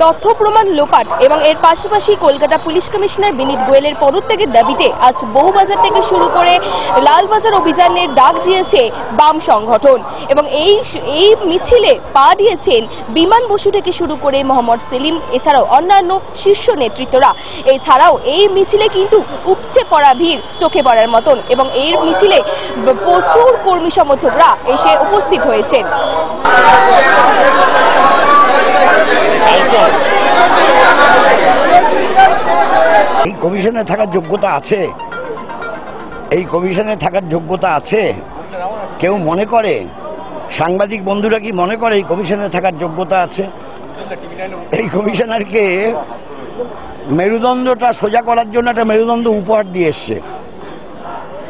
তথ্য প্রমাণ লোপাট এবং এর পাশাপাশি কলকাতা পুলিশ কমিশনার বিনীত গোয়েলের পদত্যাগের দাবিতে আজ বউবাজার থেকে শুরু করে লালবাজার অভিযানের ডাক দিয়েছে বাম সংগঠন এবং এই মিছিলে পা দিয়েছেন বিমান বসু থেকে শুরু করে মোহাম্মদ সেলিম, এছাড়াও অন্যান্য শীর্ষ নেতৃত্বরা। এছাড়াও এই মিছিলে কিন্তু উপচে পড়া ভিড় চোখে পড়ার মতন এবং এই মিছিলে প্রচুর কর্মী সমর্থকরা এসে উপস্থিত হয়েছেন। এই কমিশনে থাকার যোগ্যতা আছে, এই কমিশনে থাকার যোগ্যতা আছে। কেউ মনে করে, সাংবাদিক বন্ধুরা কি মনে করে এই কমিশনে থাকার যোগ্যতা আছে? এই কমিশনারকে মেরুদণ্ডটা সোজা করার জন্য একটা মেরুদণ্ড উপহার দিয়ে এসছে।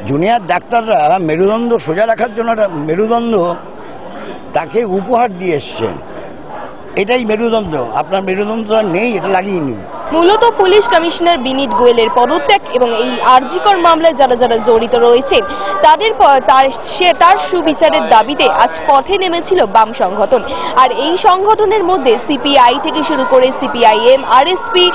জুনিয়র ডাক্তাররা মেরুদণ্ড সোজা রাখার জন্য একটা মেরুদণ্ড তাকে উপহার দিয়ে এসছে। এটাই মেরুদণ্ড। আপনার মেরুদণ্ডটা নেই, এটা লাগিয়ে নিন। মূলত পুলিশ কমিশনার বিনীত গোয়েলের পদত্যাগ এবং এই আরজিকর মামলায় যারা যারা জড়িত রয়েছেন তার সুবিচারের দাবিতে আজ পথে নেমেছিল বাম সংগঠন। আর এই সংগঠনের মধ্যে সিপিআই থেকে শুরু করে সিপিআইএম, আরএসপি,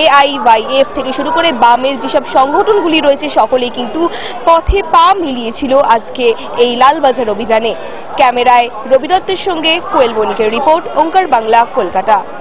এআইওয়াইএফ থেকে শুরু করে বামের যেসব সংগঠনগুলি রয়েছে সকলেই কিন্তু পথে পা মিলিয়েছিল আজকে এই লালবাজার অভিযানে। ক্যামেরায় রবি দত্তের সঙ্গে কোয়েল বণিকের রিপোর্ট, ওঙ্কার বাংলা, কলকাতা।